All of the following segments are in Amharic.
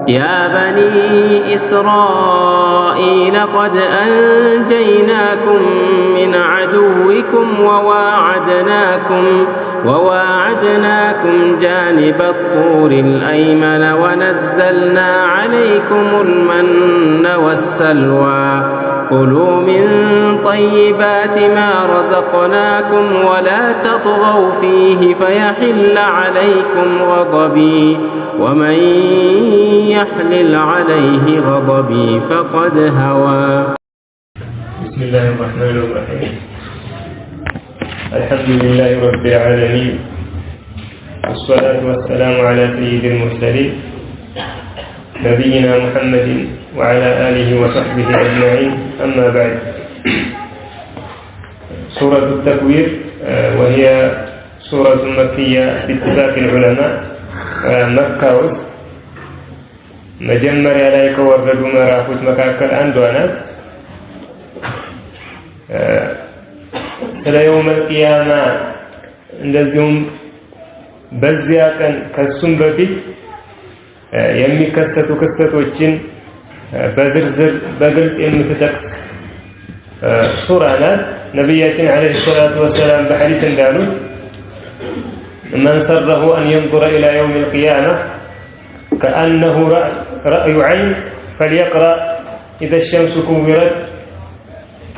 يا بني إسرائيل قد أنجيناكم من عدوكم وواعدناكم جانب الطور الأيمن ونزلنا عليكم المن والسلوى كلوا من طيبات ما رزقناكم ولا تطغوا فيه فيحل عليكم غضبي ومن يحلل عليه غضبي فقد هوى. بسم الله الرحمن الرحيم. الحمد لله رب العالمين والصلاة والسلام على سيد المرسلين نبينا محمد وعلى آله وصحبه أجمعين. أما بعد، سورة التكوير وهي سورة مكية باتفاق العلماء مكة መጀመሪያ ላይ ከወረዱ ምዕራፎች መካከል አንዷ ናት። ስለ የውመል ቂያማ እንደዚሁም በዚያ ቀን ከሱም በፊት የሚከሰቱ ክስተቶችን በዝርዝር በግልጽ የምትጠቅስ ሱራ ናት። ነቢያችን አለይሂ ሰላቱ ወሰላም በሐዲስ እንዳሉት من سره أن ينظر إلى يوم القيامة كأنه رأي عين فليقرأ إذا الشمس كورت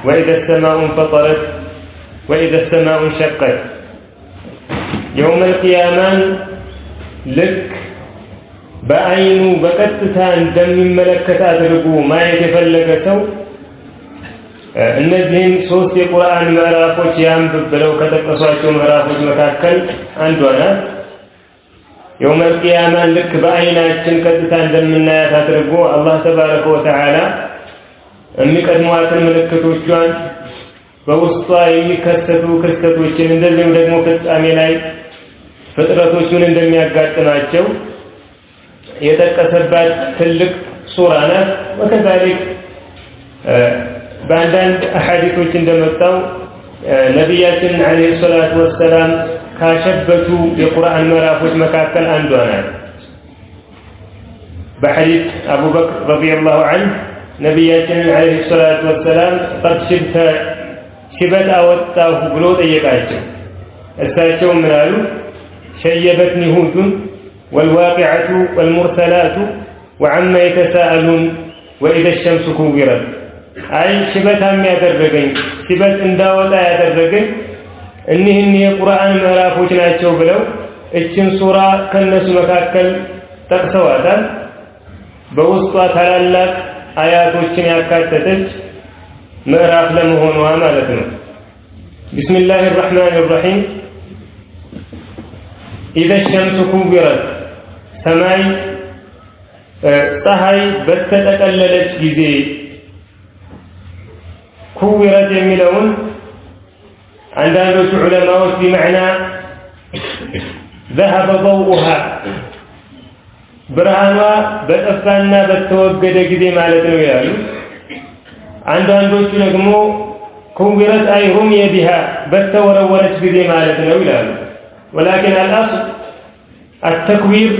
وإذا السماء انفطرت وإذا السماء انشقت. يوم القيامة لك በአይኑ በቀጥታ እንደሚመለከት አድርጎ ማየት የፈለገ ሰው እነዚህን ሶስት የቁርአን ምዕራፎች ያንብብ ብለው ከጠቀሷቸው ምዕራፎች መካከል አንዷ ናት። የውመል ቂያማ ልክ በአይናችን ቀጥታ እንደምናያት አድርጎ አላህ ተባረከ ወተዓላ የሚቀድሟትን ምልክቶቿን በውስጧ የሚከሰቱ ክስተቶችን እንደዚሁም ደግሞ ፍጻሜ ላይ ፍጥረቶቹን እንደሚያጋጥማቸው የጠቀሰባት ትልቅ ሱራ ናት። ወከዛሊክ በአንዳንድ አሐዲሶች እንደመጣው ነቢያችን አለይሂ ሰላቱ ወሰላም ካሸበቱ የቁርአን ምዕራፎች መካከል አንዷ ናት። በሐዲስ አቡበክር ረዲየላሁ ዐንሁ ነቢያችን አለይሂ ሰላቱ ወሰላም ቀድ ሽብተ ሽበት አወጣሁ ብሎ ጠየቃቸው። እሳቸው ምን አሉ? ሸየበትኒ ሁዱን والواقعة والمرسلات وعما يتساءلون وإذا الشمس كورت. أي شبتها ما يدرجين شبت انداولا يدرجين إنهن القرآن مرافوش ناتشو بلو إتشن سورة كالناس مكاكل تقسواتا بوسطة تلالك آيات وشن يكاتتج مراف لمهون وعمالتنا. بسم الله الرحمن الرحيم. إذا الشمس كورت ሰማይ ፀሐይ በተጠቀለለች ጊዜ ኩዊረት የሚለውን አንዳንዶቹ ዑለማዎች ቢመዕና ذهب ضوءها ብርሃኗ በጠፋና በተወገደ ጊዜ ማለት ነው ይላሉ። አንዳንዶቹ ደግሞ ኩዊረት አይ ሩሚየ ቢሃ በተወረወረች ጊዜ ማለት ነው ይላሉ። ولكن الأصل التكوير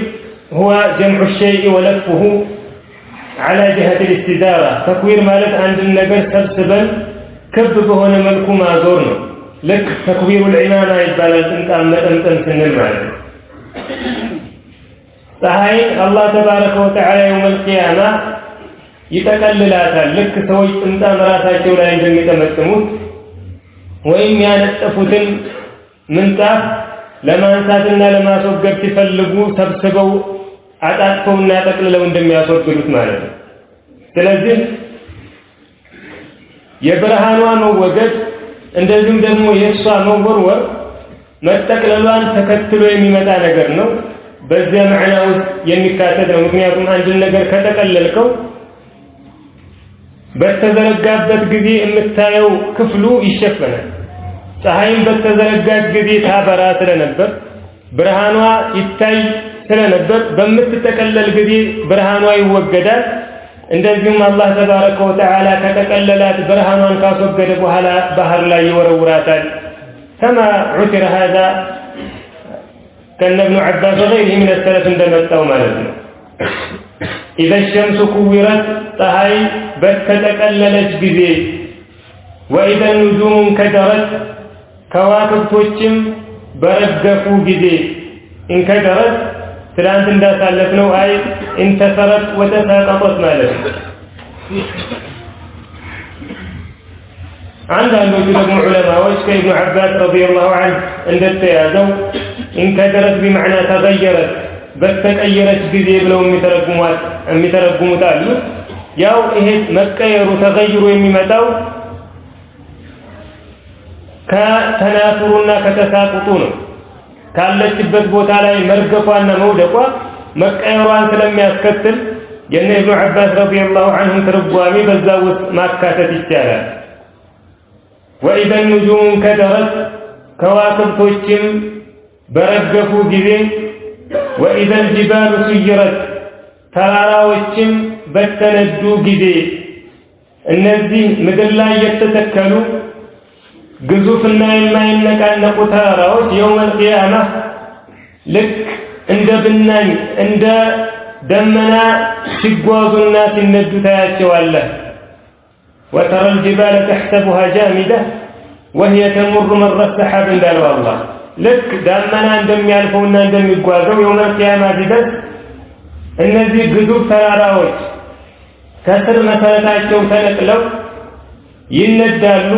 هو جمع الشيء ولفه على جهة الاستدارة. تكوير مالت عند النجر سبسبا كبب هنا ملكو ما زورنا لك تكوير العمامة يبال أنت سن المال. صحيح الله تبارك وتعالى يوم القيامة يتكللاتا لك سوي انت امراتك ولا ينجم يتمسموت وإن يانتفوتن منتاف ለማንሳትና ለማስወገድ ሲፈልጉ ሰብስበው አጣጥፈውና ጠቅልለው እንደሚያስወግዱት ማለት ነው። ስለዚህ የብርሃኗ መወገድ እንደዚሁም ደግሞ የእሷ መወርወር መጠቅለሏን ተከትሎ የሚመጣ ነገር ነው። በዚያ ማዕና ውስጥ የሚካተት ነው። ምክንያቱም አንድ ነገር ከተቀለልከው በተዘረጋበት ጊዜ የምታየው ክፍሉ ይሸፈናል። ፀሐይን በተዘረጋች ጊዜ ታበራ ስለነበር ብርሃኗ ይታይ ስለነበር በምትጠቀለል ጊዜ ብርሃኗ ይወገዳል። እንደዚሁም አላህ ተባረከ ወተዓላ ከተቀለላት ብርሃኗን ካስወገደ በኋላ ባህር ላይ ይወረውራታል። كما عثر هذا كان ابن عباس وغيره من السلف እንደመጣው ማለት ነው። إذا الشمس كورت ፀሐይ በተጠቀለለች ጊዜ وإذا النجوم انكدرت ከዋክብቶችም በረገፉ ጊዜ انكدرت ትላንት እንዳሳለፍነው አይ انتصرت وتساقطت ማለት ነው። አንዳንዶቹ ደግሞ ዑለማዎች ከኢብኑ ዐባስ ረዲየላሁ ዐንሁ እንደተያዘው انكدرت بمعنى تغيرت በተቀየረች ጊዜ ብለው የሚተረጉሙት አሉ። ያው ይሄ መቀየሩ ተغيሩ የሚመጣው ከተናፍሩና ከተሳቁጡ ነው። ካለችበት ቦታ ላይ መርገፏና መውደቋ መቀየሯን ስለሚያስከትል የነ ኢብኑ ዐባስ ረዲየላሁ ዐንሁ ትርጓሜ በዛ ውስጥ ማካተት ይቻላል። وإذا النجوم انكدرت ከዋክብቶችም በረገፉ ጊዜ وإذا الجبال سيرت ተራራዎችም በተነዱ ጊዜ እነዚህ ምድር ላይ የተተከሉ ግዙፍና የማይነቃነቁ ተራራዎች የውመል ቂያማ ልክ እንደ ብናኝ እንደ ደመና ሲጓዙና ሲነዱ ታያቸዋለህ። وترى الجبال تحسبها جامدة وهي تمر مر السحاب እንዳለው አላህ ልክ ደመና እንደሚያልፈውና እንደሚጓዘው የውመል ቂያማ ሲደርስ እነዚህ ግዙፍ ተራራዎች ከስር መሰረታቸው ተነቅለው ይነዳሉ።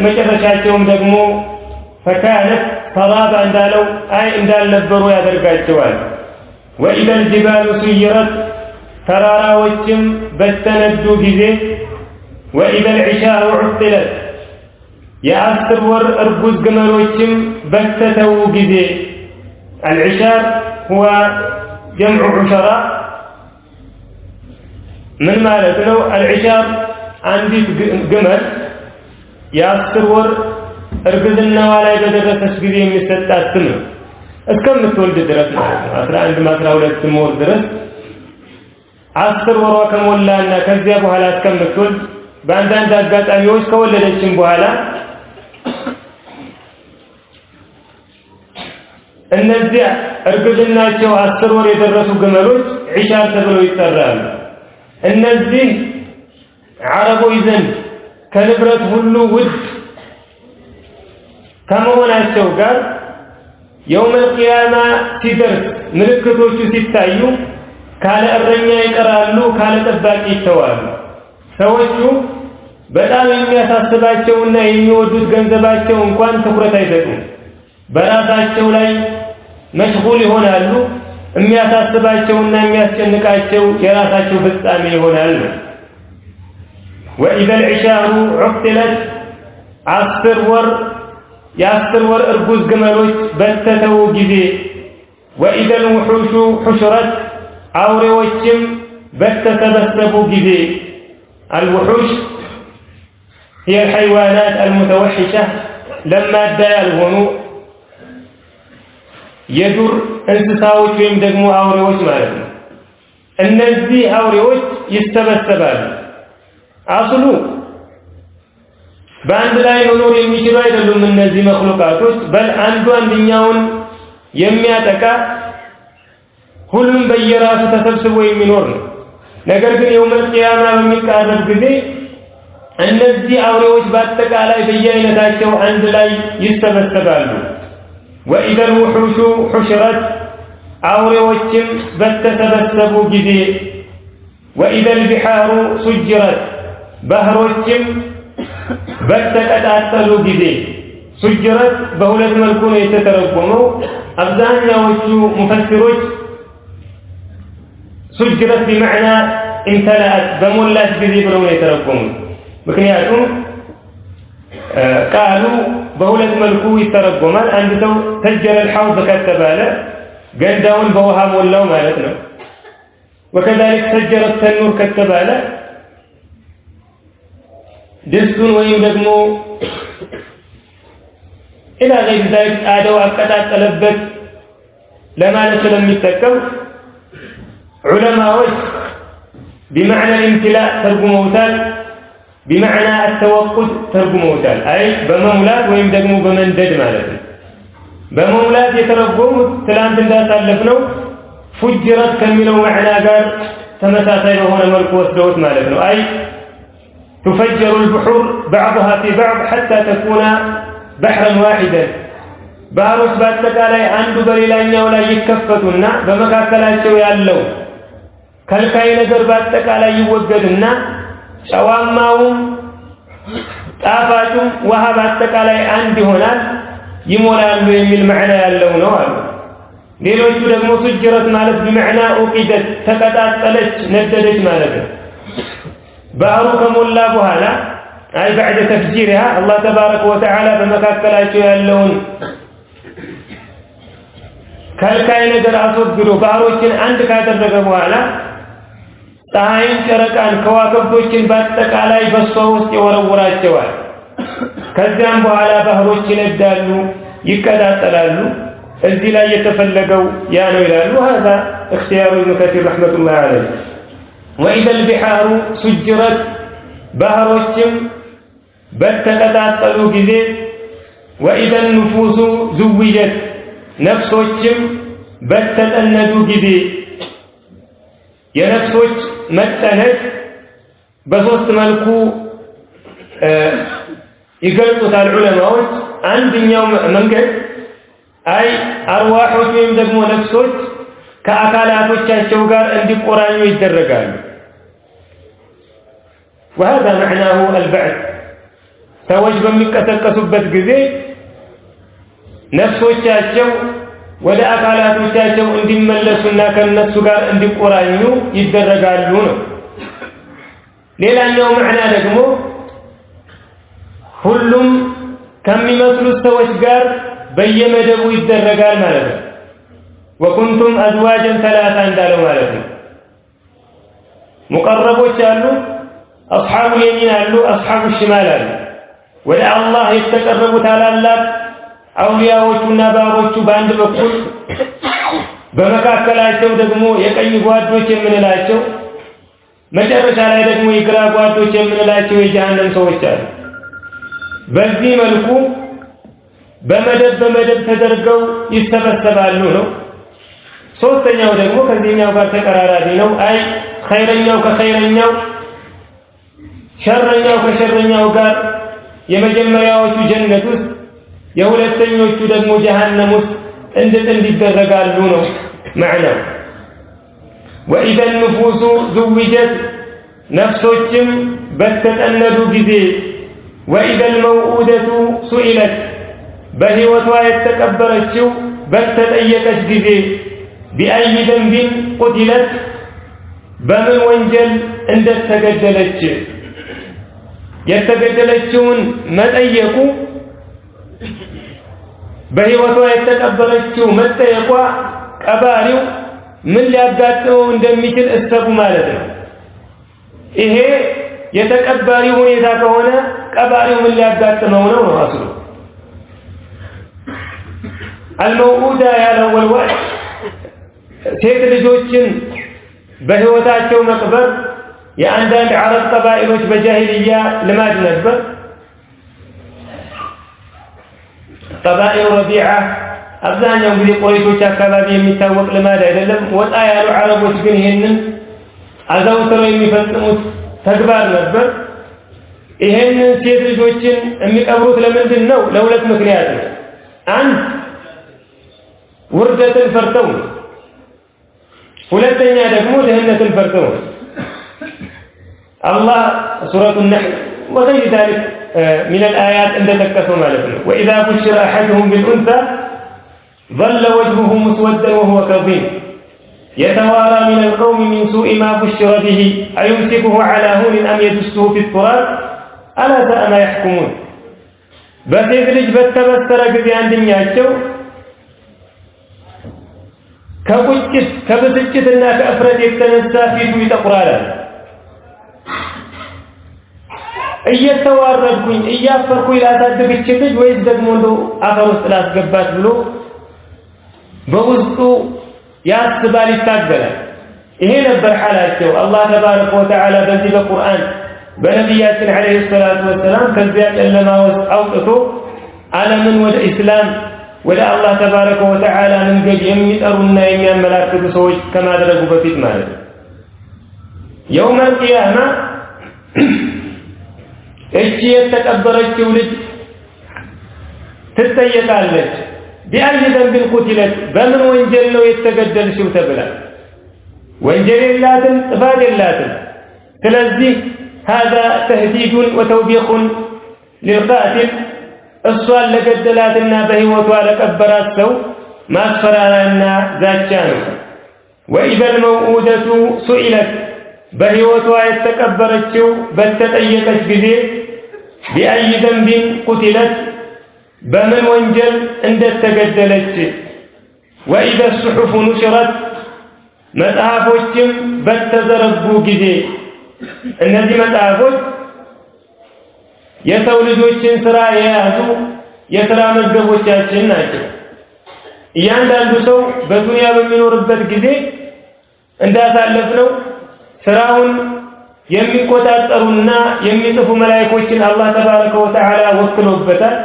መጨረሻቸውም ደግሞ ፈካነት ሰራባ እንዳለው አይ እንዳልነበሩ ያደርጋቸዋል። وإذا الجبال سيرت ተራራዎችም በተነዱ ጊዜ وإذا العشار عطلت የአስር ወር እርጉዝ ግመሎችም በተተው ጊዜ العشار هو جمع عشراء من ማለት ነው? العشار አንዲት ግመል የአስር ወር እርግዝናዋ ላይ በደረሰች ጊዜ የሚሰጣት ስም እስከምትወልድ ድረስ ማለት ነው። 11 12 ወር ድረስ 10 ወሯ ከሞላና ከዚያ በኋላ እስከምትወልድ በአንዳንድ አጋጣሚዎች ከወለደችም በኋላ እነዚያ እርግዝናቸው 10 ወር የደረሱ ግመሎች ዒሻር ተብለው ይጠራሉ። እነዚህ ዓረቦች ዘንድ ከንብረት ሁሉ ውድ ከመሆናቸው ጋር የውመል ቂያማ ሲደርስ ምልክቶቹ ሲታዩ ካለ እረኛ ይቀራሉ፣ ካለ ጠባቂ ይተዋሉ። ሰዎቹ በጣም የሚያሳስባቸውና የሚወዱት ገንዘባቸው እንኳን ትኩረት አይሰጡም። በራሳቸው ላይ መሽጉል ይሆናሉ። የሚያሳስባቸውና የሚያስጨንቃቸው የራሳቸው ፍጻሜ ይሆናል። وإذا العشار عطلت የአስር ወር እርጉዝ ግመሎች በተተው ጊዜ وإذا الوحوش حشرت አውሬዎችም በተሰበሰቡ ጊዜ الوحوش هي الحيوانات المتوحشة لما ያልሆኑ የዱር እንስሳዎች ወይም ደግሞ አውሬዎች ማለት ነው። እነዚህ አውሬዎች ይሰበሰባሉ። አስሉ በአንድ ላይ መኖር የሚችሉ አይደሉም እነዚህ መخلوቃቶች በል አንዱ አንደኛውን የሚያጠቃ ሁሉም በየራሱ ተሰብስቦ የሚኖር ነው። ነገር ግን የውመል ቂያማ በሚቃረብ ጊዜ እነዚህ አውሬዎች በአጠቃላይ በየአይነታቸው አንድ ላይ ይሰበሰባሉ። وإذا الوحوش حشرت አውሬዎችም በተሰበሰቡ ጊዜ وإذا البحار سجرت ባህሮችም በተቀጣጠሉ ጊዜ سجرت በሁለት መልኩ ነው የተተረጎመው። አብዛኛዎቹ ሙፈሲሮች سجرت بمعنى امتلأت በሞላች ጊዜ ብለው ነው የተረጎሙት። ምክንያቱም ቃሉ በሁለት መልኩ ይተረጎማል። አንድ ሰው ሰጀረ الحوض ከተባለ ገንዳውን በውሃ ሞላው ማለት ነው። وكذلك سجر التنور ከተባለ ድስቱን ወይም ደግሞ إلى غير ذلك አደው አቀጣጠለበት ለማለት ስለሚጠቀም ዑለማዎች بمعنى الامتلاء ተርጉመውታል። بمعنى التوقد ተርጉመውታል። አይ በመሙላት ወይም ደግሞ በመንደድ ማለት ነው። በመሙላት የተረጎሙት ትላንት እንዳሳለፍነው فجرت كمينو معنى قال تمساسي هنا ملك وسدوت مالتنا أي تفجر البحور بعضها في بعض حتى تكون بحرا واحدا باروس باتقالاي አንዱ በሌላኛው ላይ ይከፈቱና በመካከላቸው ያለው ከልካይ ነገር በአጠቃላይ ይወገድና ጨዋማውም ጣፋጩም ውሃ በአጠቃላይ አንድ ይሆናል ይሞላሉ የሚል ማዕና ያለው ነው አሉ። ሌሎቹ ደግሞ ሱጅረት ማለት በመዕና ኡቂደት ተቀጣጠለች ነደደች ማለት ነው። ባህሩ ከሞላ በኋላ አይ بعد تفجيرها الله تبارك وتعالى በመካከላቸው ያለውን ከልካይ ነገር አስወግዶ ባህሮችን አንድ ካደረገ በኋላ ፀሐይን ጨረቃን ከዋክብቶችን በአጠቃላይ በሷ ውስጥ ይወረውራቸዋል። ከዚያም በኋላ ባህሮች ይነዳሉ ይቀጣጠላሉ። እዚህ ላይ የተፈለገው ያ ነው ይላሉ። هذا اختيار ابن كثير رحمة الله عليه. وإذا البحار سجرت ባህሮችም በተቀጣጠሉ ጊዜ وإذا النفوس زوجت ነፍሶችም በተጠነዱ ጊዜ የነፍሶች መጠነድ በሶስት መልኩ ይገልጹታል ዑለማዎች። አንደኛው መንገድ አይ አርዋሖች ወይም ደግሞ ነፍሶች ከአካላቶቻቸው ጋር እንዲቆራኙ ይደረጋሉ። وهذا معناه البعث ሰዎች በሚቀሰቀሱበት ጊዜ ነፍሶቻቸው ወደ አካላቶቻቸው እንዲመለሱና ከነሱ ጋር እንዲቆራኙ ይደረጋሉ ነው። ሌላኛው ማዕና ደግሞ ሁሉም ከሚመስሉት ሰዎች ጋር በየመደቡ ይደረጋል ማለት ነው። وكنتم ازواجا ثلاثه እንዳለው ማለት ነው። ሙቀረቦች አሉ፣ አስሐቡ የሚን አሉ፣ አስሐቡ ሽማል አሉ። ወደ አላህ የተቀረቡ ታላላቅ አውሊያዎቹና ባሮቹ በአንድ በኩል በመካከላቸው ደግሞ የቀኝ ጓዶች የምንላቸው መጨረሻ ላይ ደግሞ የግራ ጓዶች የምንላቸው የጀሃነም ሰዎች አሉ። በዚህ መልኩ በመደብ ተደርገው ይሰበሰባሉ ነው። ሶስተኛው ደግሞ ከዚህኛው ጋር ተቀራራቢ ነው። አይ ኸይረኛው ከኸይረኛው ሸረኛው ከሸረኛው ጋር የመጀመሪያዎቹ ጀነት ውስጥ የሁለተኞቹ ደግሞ ጀሃነም ውስጥ እንድጥንድ ይደረጋሉ ነው ማዕናው። وإذا النفوس زوجت ነፍሶችም በተጠነዱ ጊዜ وإذا الموءودة سئلت በህይወቷ የተቀበረችው በተጠየቀች ጊዜ بأي ذنب قتلت በምን ወንጀል እንደተገደለች የተገደለችውን መጠየቁ በህይወቷ የተቀበረችው መጠየቋ ቀባሪው ምን ሊያጋጥመው እንደሚችል እሰቡ ማለት ነው። ይሄ የተቀባሪ ሁኔታ ከሆነ ቀባሪው ምን ሊያጋጥመው ነው ነው አስሉ። አልመውኡዳ ያለው ወልወል ሴት ልጆችን በህይወታቸው መቅበር የአንዳንድ አረብ ቀባኢሎች በጃሂልያ ልማድ ነበር። ቀባኢል ረቢዓ አብዛኛው ጊዜ ቆይቶች አካባቢ የሚታወቅ ልማድ አይደለም። ወጣ ያሉ አረቦች ግን ይሄንን አዘውትረው የሚፈጽሙት ተግባር ነበር። ይሄንን ሴት ልጆችን የሚቀብሩት ለምንድን ነው? ለሁለት ምክንያት ነው። አንድ ውርደትን ፈርተው ነው። ሁለተኛ ደግሞ ድህነትን ፈርተው ነው። አላህ ሱረቱ ነህል وغير ذلك من الآيات عند تكسو مالتنا وإذا بشر أحدهم بالأنثى ظل وجهه مسودا وهو كظيم يتوارى من القوم من سوء ما بشر به أيمسكه على هون أم يدسه في التراب ألا ساء ما يحكمون በሴት ልጅ በተበሰረ ጊዜ አንደኛቸው ከብስጭትና ከእፍረት የተነሳ ፊቱ ይጠቁራል። እየተዋረድኩኝ እያፈርኩኝ ላሳድግች ልጅ ወይስ ደግሞ እንደው አፈር ውስጥ ላስገባት ብሎ በውስጡ ያስባል፣ ይታገላል። ይሄ ነበር ሐላቸው። አላህ ተባረከ ወተዓላ በዚህ በቁርአን በነቢያችን አለይሂ ሰላቱ ወሰላም ከዚያ ጨለማ ውስጥ አውጥቶ ዓለምን ወደ እስላም ወደ አላህ ተባረከ ወተዓላ መንገድ የሚጠሩና የሚያመላክቱ ሰዎች ከማድረጉ በፊት ማለት ነው። የውመል ቂያማ እቺ የተቀበረችው ልጅ ትጠየቃለች። ቢአይ ዘንብን ቁትለት በምን ወንጀል ነው የተገደልሽው ተብላ ወንጀል የላትም ጥፋት የላትም። ስለዚህ هذا تهديد وتوبيخ للقاتل እሷን ለገደላትና በህይወቷ ለቀበራት ሰው ማስፈራሪያና ዛቻ ነው። وإذا الموءودة سئلت በህይወቷ የተቀበረችው በተጠየቀች ጊዜ ቢአይ ዘንብን ቁትለት በምን ወንጀል እንደተገደለች وإذا الصحف نشرت መጽሐፎችም በተዘረጉ ጊዜ እነዚህ መጽሐፎች የሰው ልጆችን ስራ የያዙ የሥራ መዝገቦቻችን ናቸው። እያንዳንዱ ሰው በዱንያ በሚኖርበት ጊዜ እንዳሳለፍነው ስራውን የሚቆጣጠሩና የሚጽፉ መላእክቶችን አላህ ተባረከ ወተዓላ ወክሎበታል።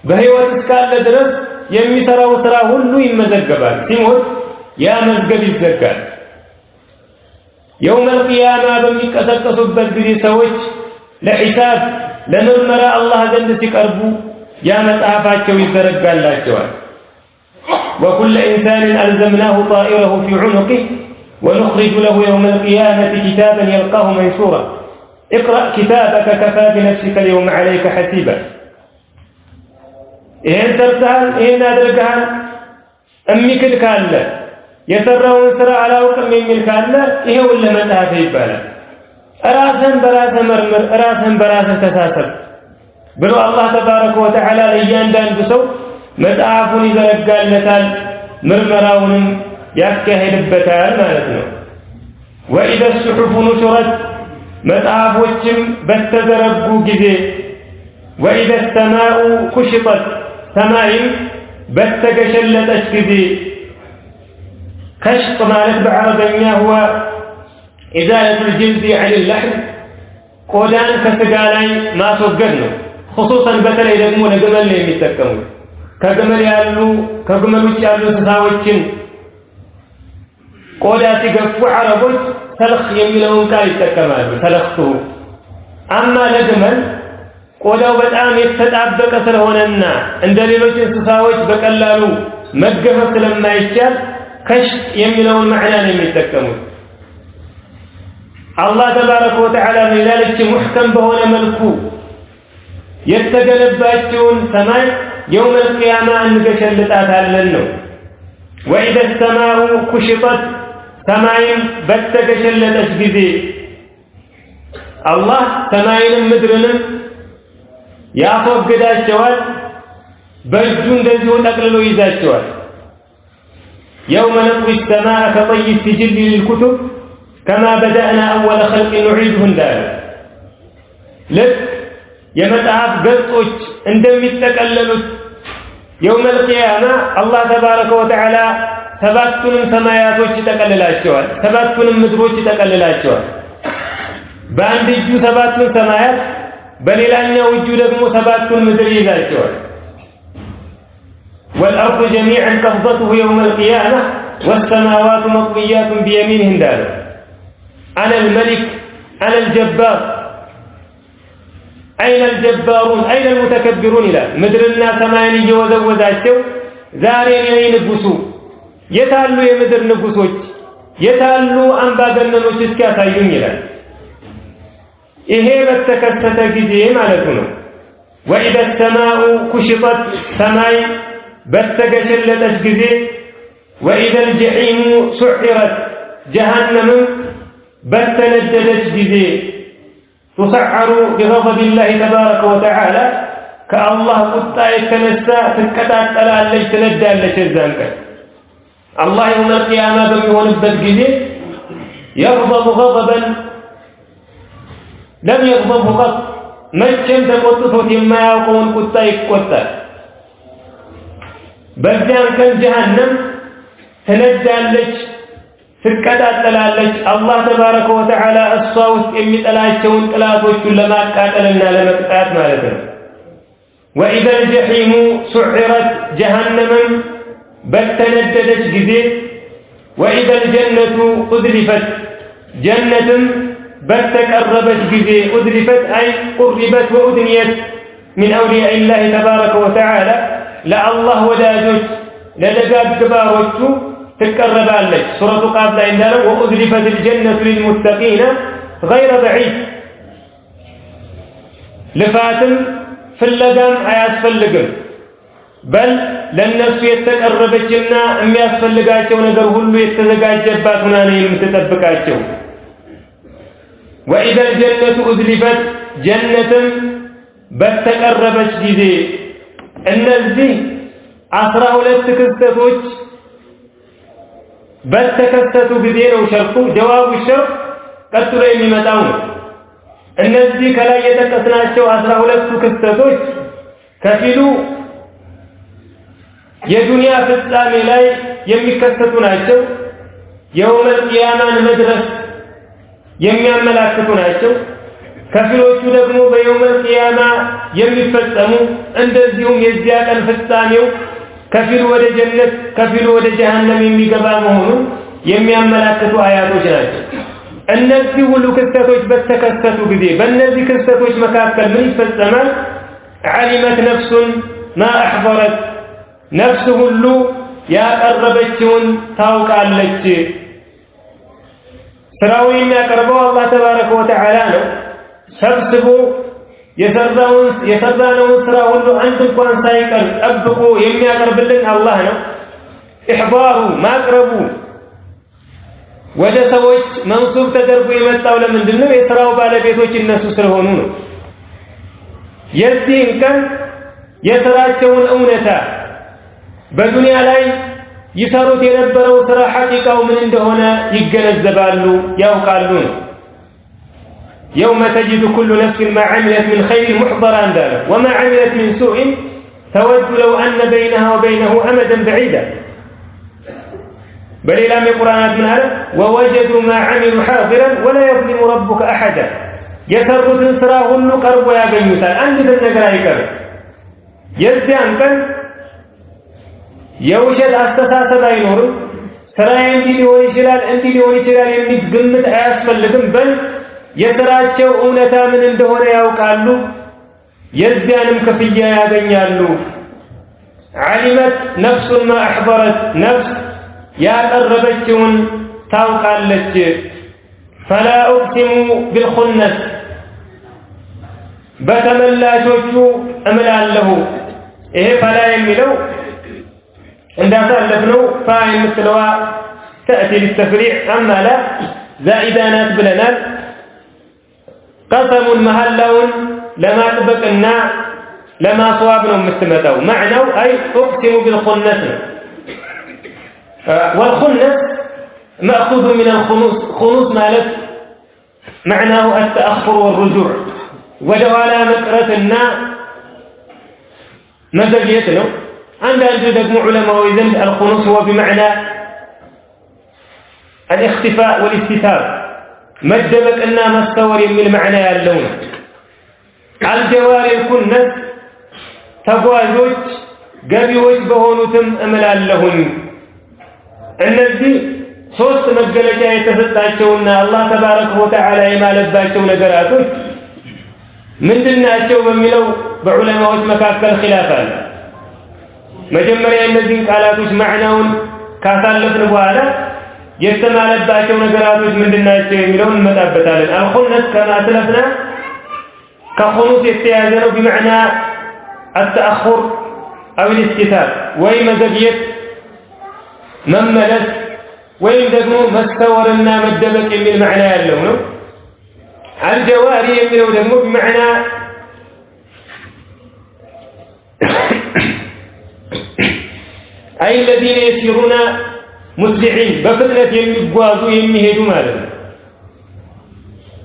በህይወት እስካለ ድረስ የሚሰራው ስራ ሁሉ ይመዘገባል። ሲሞት ያ መዝገብ ይዘጋል። የውመል ቂያማ በሚቀሰቀሱበት ጊዜ ሰዎች ለሒሳብ ለምርመራ አላህ ዘንድ ሲቀርቡ ያ መጽሐፋቸው ይዘረጋላቸዋል። وكل إنسان ألزمناه طائره في عنقه ونخرج له يوم القيامة كتابا يلقاه منشورا اقرأ كتابك كفى بنفسك اليوم عليك حسيبا. ይሄን ሰርተሃል ይሄን አድርገሃል እሚክድ ካለ የሰራውን ስራ አላውቅም የሚል ካለ ይሄው ለመጽሐፍ ይባላል። ራስህን በራስህ መርምር ራስህን በራስህ ተሳሰብ ብሎ አላህ ተባረከ ወተዓላ ለእያንዳንዱ ሰው መጽሐፉን ይዘረጋለታል፣ ምርመራውንም ያካሂድበታል ማለት ነው። وإذا الصحف نشرت መጽሐፎችም በተዘረጉ ጊዜ وإذا السماء كشطت ሰማይም በተገሸለጠች ጊዜ كشط ማለት በአረበኛ هو إزالة الجلد عن اللحم ቆዳን ከስጋ ላይ ማስወገድ ነው። خصوصا በተለይ ደግሞ ለግመል የሚጠቀሙት ከግመል ውጭ ያሉ እንስሳዎችን ቆዳ ሲገፉ አረቦች ተልኽ የሚለውን ቃል ይጠቀማሉ። ተልኽቱ አማ ለግመል ቆዳው በጣም የተጣበቀ ስለሆነና እንደ ሌሎች እንስሳዎች በቀላሉ መገፈፍ ስለማይቻል ከሽጥ የሚለውን ማዕና ነው የሚጠቀሙት። አላህ ተባረከ ወተዓላ ለዛለች ሙህከም በሆነ መልኩ የተገነባችውን ሰማይ የውመል ቂያማ እንገሸልጣታለን ነው። وإذا السماء كشطت ሰማይም በተገሸለጠች ጊዜ አላህ ሰማይንም ምድርንም ያስወግዳቸዋል፣ በእጁ እንደዚሁ ጠቅልሎ ይዛቸዋል። يوم نطوي السماء كطي السجل للكتب كما بدأنا أول خلق نعيده እንዳለ ልክ የመጽሐፍ ገጾች እንደሚጠቀለሉት የውመል ቂያማ አላህ ተባረከ ወተዓላ ሰባቱንም ሰማያቶች ይጠቀልላቸዋል፣ ሰባቱንም ምድሮች ይጠቀልላቸዋል። በአንድ እጁ ሰባቱን ሰማያት በሌላኛው እጁ ደግሞ ሰባቱን ምድር ይዛቸዋል። والأرض جميعا قبضته يوم القيامة والسماوات مطويات بيمينه እንዳለ أنا الملك أنا الجبار أين الجبارون أين المتكبرون ይላል። ምድርና ሰማይን እየወዘወዛቸው ዛሬ እኔ ንጉሱ የታሉ የምድር ንጉሶች የታሉ አምባገነኖች እስኪያሳዩኝ ይላል። ይሄ በተከሰተ ጊዜ ማለት ነው። وإذا السماء كشطت ሰማይ በተገሸለጠች ጊዜ وإذا الجحيم سعرت جهنم በተነደደች ጊዜ تسعر بغضب الله تبارك وتعالى كالله ቁጣ የተነሳ ትቀጣጠላለች ትነዳለች። እዛን ቀን አላህ የውመል ቂያማ በሚሆንበት ጊዜ يغضب غضبا لم يغضبه قط መቼም ተቆጥቶት የማያውቀውን ቁጣ ይቆጣል። በዚያን ቀን ጀሃነም ትነዳለች ትቀጣጠላለች። አላህ ተባረከ ወተዓላ እሷ ውስጥ የሚጠላቸውን ጥላቶቹን ለማቃጠልና ለመቅጣት ማለት ነው። وإذا الجحيم سعرت جهنم بتنددت جزي وإذا الجنة أذلفت جنة بتقربت جزي أذلفت أي قربت وأدنيت من أولياء الله تبارك وتعالى لا الله وداجت لدقات كباروتو تقرب عليك سورة قاف لا إندالا وأذلفت الجنة للمتقين غير بعيد لفاتم فلقام أياسفلقم بل للنفس يتقربتنا أم ياسفلقاتشو نقر هلو يتزقاتشباتنا نيم تتبقاتشو وإذا الجنة أذلفت جنة بتقربت جزي النزي عصره لتكستوش بتكستو بدين وشرطو جواب الشرط قتل إني متعون النزي كلا يتكسناشو عصره لتكستوش كفلو የዱንያ ፍጻሜ ላይ የሚከሰቱ ናቸው የውመ ቂያማን መድረስ የሚያመላክቱ ናቸው ከፊሎቹ ደግሞ በየውመ ቂያማ የሚፈጸሙ እንደዚሁም የዚያ ቀን ፍጻሜው ከፊሉ ወደ ጀነት ከፊሉ ወደ ጀሃነም የሚገባ መሆኑን የሚያመላክቱ አያቶች ናቸው እነዚህ ሁሉ ክስተቶች በተከሰቱ ጊዜ በእነዚህ ክስተቶች መካከል ምን ይፈጸማል علمت نفس ما أحضرت ነፍስ ሁሉ ያቀረበችውን ታውቃለች ስራው የሚያቀርበው አላህ ተባረከ ወተዓላ ነው ሰብስቦ የሰራነውን ስራ ሁሉ አንድ እንኳን ሳይቀር ጠብቆ የሚያቀርብልን አላህ ነው ኢህባሩ ማቅረቡ ወደ ሰዎች መንሱብ ተደርጎ የመጣው ለምንድን ነው የስራው ባለቤቶች እነሱ ስለሆኑ ነው የዚህን ቀን የስራቸውን እውነታ በዱንያ ላይ ይሰሩት የነበረው ስራ ሐቂቃው ምን እንደሆነ ይገነዘባሉ ያውቃሉ يوم تجد كل نفس ما عملت من خير محضرا ذلك وما عملت من سوء تود لو أن بينها وبينه أمدا بعيدا بل إلى من القرآن من هذا ووجدوا ما عملوا حاضرا ولا يظلم ربك أحدا يسرد سراه قرب ويا بيوتا أنت النقرأ يكرر يزيان كان የውሸት አስተሳሰብ አይኖርም ስራዬ እንዲህ ሊሆን ይችላል እንዲህ ሊሆን ይችላል የሚል ግምት አያስፈልግም በል የስራቸው እውነታ ምን እንደሆነ ያውቃሉ የዚያንም ክፍያ ያገኛሉ علمت نفس ما أحضرت نفس ያቀረበችውን ታውቃለች فلا أقسم بالخنس በተመላሾቹ እምላለሁ ይሄ ፈላ የሚለው እንዳሳለፍነው ፋ የምትለዋ تأتي للتفريع أما لا زائدانات بلنات قسم محلون لما تبقنا لما صوابنا مستمتو معنى أي أقسم بالخنس والخنس مأخوذ من الخنوس خنوس مالت معناه التأخر والرجوع ودوالا مكرتنا مزجيتنا عندنا دقم علماء ويزن الخنوس هو بمعنى الاختفاء والاستتار مدبك أننا مستور من معنى اللون الجوار الكنس تقوازوج قبيوج بهونتم أملا لهم النزي صوت مجلجة يتفتاتشون الله تبارك وتعالى ما لباتشون قراتوج من دلنا أتشو بملو بعلماء واسمكاك الخلافات መጀመሪያ እነዚህን ቃላቶች ማዕናውን ካሳለፍን በኋላ የተማለባቸው ነገራቶች ምንድናቸው የሚለውን እንመጣበታለን አልኹነስ ከማ ተለፍና ከኹኑስ የተያዘ ነው بمعنى التأخر أو الاستتار ወይ መዘግየት መመለስ ወይም ደግሞ መስተወርና መደበቅ የሚል ማዕና ያለው ነው አልጀዋሪ የሚለው ደግሞ بمعنى أي الذين يسيرون مسرعين بفتنة يمجوازوا يمهدوا مالا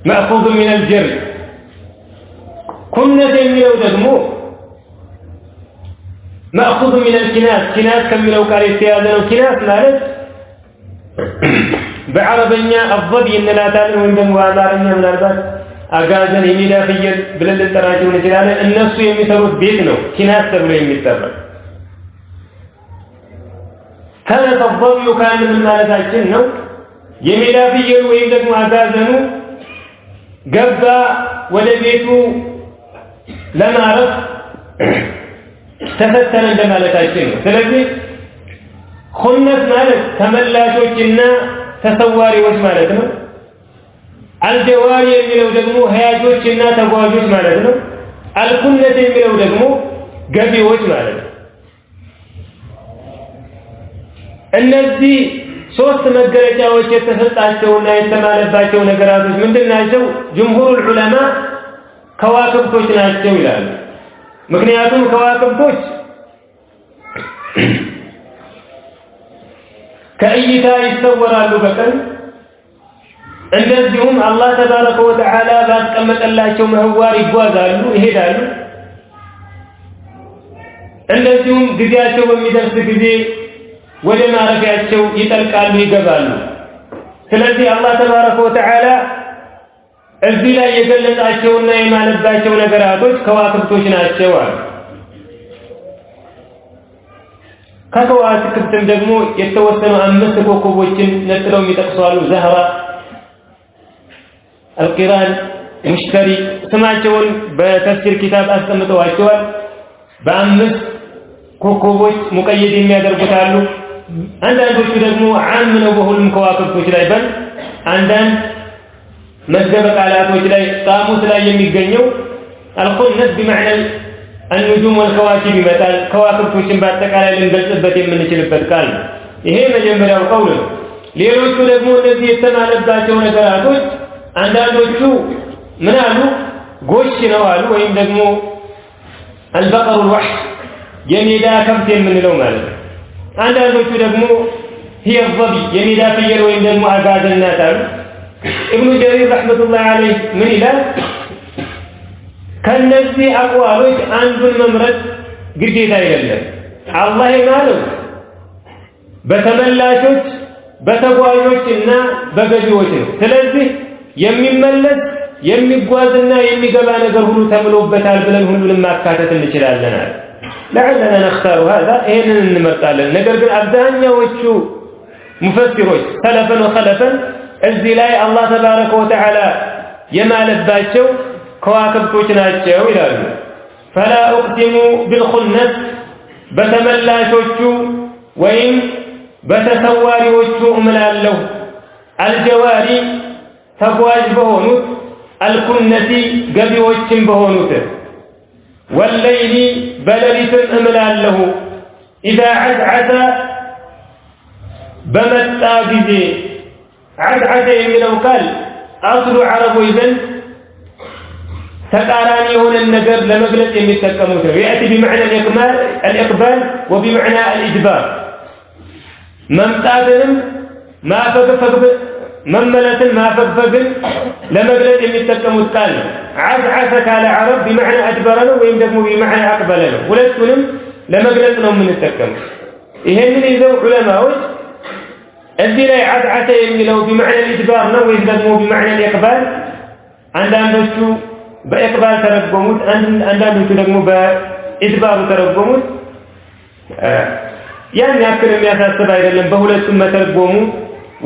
مأخوذ من الجر كنة يملوا دقمو مأخوذ من الكناس كناس كم لو قال استياذن الكناس مالت بعربنا الضبي إن لا تعلم وإن دموا أمارنا من الباب አጋዘን የሜዳ ፍየል ብለን ልንጠራቸው እንችላለን። እነሱ የሚሰሩት ቤት ነው ኪናስ ተብሎ የሚጠራ። ከነፈضሉ ካለ ምን ማለታችን ነው? የሜዳ ፍየሉ ወይም ደግሞ አጋዘኑ ገባ ወደ ቤቱ ለማረፍ ተፈተነ እንደማለታችን ነው። ስለዚህ ኹነስ ማለት ተመላሾችና ተሰዋሪዎች ማለት ነው። አልጀዋሪ የሚለው ደግሞ ህያጆችና ተጓዦች ማለት ነው። አልኩነት የሚለው ደግሞ ገቢዎች ማለት ነው። እነዚህ ሶስት መገለጫዎች የተሰጣቸውና የተማለባቸው ነገራቶች ምንድናቸው? ጅምሁሩል ዑለማ ከዋክብቶች ናቸው ይላሉ። ምክንያቱም ከዋክብቶች ከእይታ ይሰወራሉ በቀን እንደዚሁም አላህ ተባረከ ወተዓላ ባስቀመጠላቸው ምህዋር ይጓዛሉ ይሄዳሉ። እንደዚሁም ጊዜያቸው በሚደርስ ጊዜ ወደ ማረፊያቸው ይጠልቃሉ ይገባሉ። ስለዚህ አላህ ተባረከ ወተዓላ እዚህ ላይ የገለጻቸውና የማለባቸው ነገራቶች ከዋክብቶች ናቸው አሉ። ከከዋክብትም ደግሞ የተወሰኑ 5 ኮከቦችን ነጥለው ይጠቅሳሉ። ዘህራ፣ አልቂራን፣ ሙሽተሪ ስማቸውን በተፍሲር ኪታብ አስቀምጠዋቸዋል። በ5 ኮከቦች ሙቀየድ የሚያደርጉት አሉ። አንዳንዶቹ ደግሞ ዓም ነው በሁሉም ከዋክብቶች ላይ በል አንዳንድ መዝገበ ቃላቶች ላይ ቃሙስ ላይ የሚገኘው አልኹነስ بمعنى النجوم والكواكب ይመጣል። ከዋክብቶችን በአጠቃላይ ልንገልጽበት የምንችልበት ቃል ነው። ይሄ መጀመሪያው ቀውል ነው። ሌሎቹ ደግሞ እነዚህ የተማለባቸው ነገራቶች አንዳንዶቹ ምን አሉ? ጎሽ ነው አሉ። ወይም ደግሞ البقر الوحش የሜዳ ከብት የምንለው ማለት ነው። አንዳንዶቹ ደግሞ هي الظبي የሜዳ ፍየል ወይም ደግሞ አጋዘን ናት አሉ። ኢብኑ ጀሪር ረህመቱላሂ ዐለይሂ ምን ይላል? ከነዚህ አቅዋሎች አንዱን መምረጥ ግዴታ አይደለም። አላህ የማለው በተመላሾች በተጓዦችና በገቢዎች ነው። ስለዚህ የሚመለስ የሚጓዝና የሚገባ ነገር ሁሉ ተብሎበታል ብለን ሁሉንም ማካተት እንችላለን አለ። لعلنا نختار هذا ይሄንን እንመርጣለን። ነገር ግን አብዛኛዎቹ ሙፈሲሮች ሰለፈን ወኸለፈን እዚህ ላይ አላህ ተባረከ ወተዓላ የማለባቸው ከዋክብቶች ናቸው ይላሉ። فلا اقسم بالخنس በተመላሾቹ ወይም በተሰዋሪዎቹ እምላለሁ። አልጀዋሪ ተጓዥ በሆኑት፣ አልኩነቲ ገቢዎችም በሆኑት፣ ወለይሊ በሌሊትም እምላለሁ። ኢዛ ዐስዐሰ በመጣ ጊዜ ዐስዐሰ የሚለው ቃል አስሉ ዓረቦች ዘንድ ተቃራኒ የሆነን ነገር ለመግለጽ የሚጠቀሙት ነው። يأتي بمعنى الإقبال وبمعنى الإدبار መምጣትንም ማፈግፈግ መመለስን ማፈግፈግን ለመግለጽ የሚጠቀሙት ቃል ነው። ዐስዐሰ ካለ ዓረብ بمعنى أدبر ነው ወይም ደግሞ بمعنى أقبل ነው። ሁለቱንም ለመግለጽ ነው የምንጠቀመው። ይሄንን ይዘው ዑለማዎች እዚህ ላይ ዐስዐሰ የሚለው بمعنى الإدبار ነው ወይም ደግሞ بمعنى الإقبال አንዳንዶቹ በኢቅባል ተረጎሙት፣ አንዳንዶቹ ደግሞ በኢድባሩ ተረጎሙት። ያን ያክል የሚያሳስብ አይደለም። በሁለቱም መተርጎሙ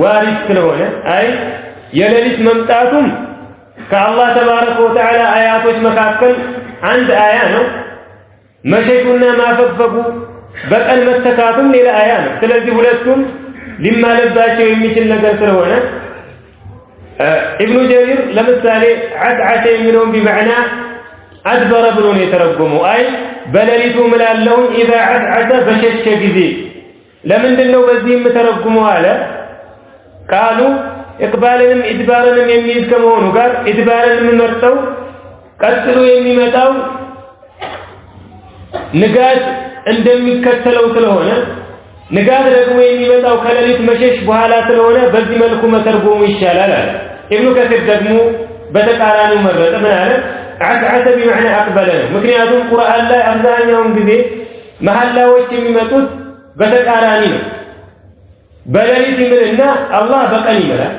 ዋሪድ ስለሆነ አይ የሌሊት መምጣቱም ከአላህ ተባረከ ወተዓላ አያቶች መካከል አንድ አያ ነው። መሸሹና ማፈግፈጉ በቀን መተካቱም ሌላ አያ ነው። ስለዚህ ሁለቱም ሊማለባቸው የሚችል ነገር ስለሆነ ኢብኑ ጀሪር ለምሳሌ ዐስዐሰ የሚለውን ቢመዕና አድበረ ብሎ ነው የተረጎመው። አይ በሌሊቱ እምላለሁ ኢዛ ዐስዐሰ በሸሸ ጊዜ። ለምንድን ነው በዚህ የምተረጉመው አለ? ቃሉ ኢቅባልንም ኢድባርንም የሚይዝ ከመሆኑ ጋር ኢድባርን የምመርጠው ቀጥሎ የሚመጣው ንጋት እንደሚከተለው ስለሆነ ንጋት ደግሞ የሚመጣው ከሌሊት መሸሽ በኋላ ስለሆነ በዚህ መልኩ መተርጎሙ ይሻላል አለ። ኢብኑ ከሲር ደግሞ በተቃራኒው መረጠ። ምን አለ? ዐስዐሰ ቢመዕና አቅበለ ነው። ምክንያቱም ቁርአን ላይ አብዛኛውን ጊዜ መሐላዎች የሚመጡት በተቃራኒ ነው። በሌሊት ይምልና አላህ በቀን ይምላል።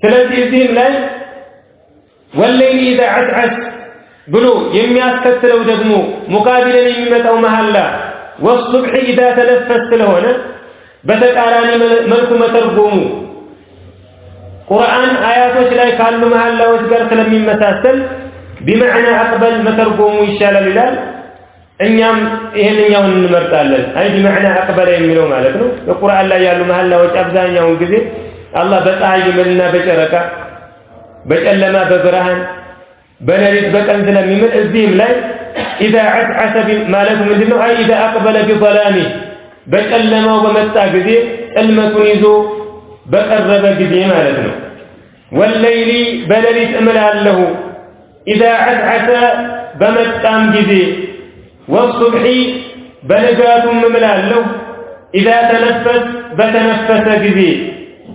ስለዚህ እዚህም ላይ والليل إذا عسعس بلو يمياسكتلو دقمو مقابلا يميمتو محلا والصبح إذا تنفست لهنا بتكاراني ملكو مترقومو قرآن آياتوش لا يكالو محلا وشقرت لم يمساسل بمعنى أقبل مترقومو إشال لله እኛም ይሄንኛውን እንመርጣለን አይ በመعنى አቀበለ የሚለው ማለት ነው በቁርአን ላይ ያሉ መሐላዎች አብዛኛውን ጊዜ አላህ በፀሐይ ይምልና በጨረቃ በጨለማ በብርሃን በሌሊት በቀን ስለሚምል እዚህም ላይ اذا عسعس ማለት ምንድነው አይ اذا اقبل بظلامه በጨለማው በመጣ ጊዜ ጽልመቱን ይዞ በቀረበ ጊዜ ማለት ነው والليل በሌሊት እምላለሁ اذا عسعس በመጣም ጊዜ والصبح بنجاتم مملاله إذا تنفس بتنفس جزي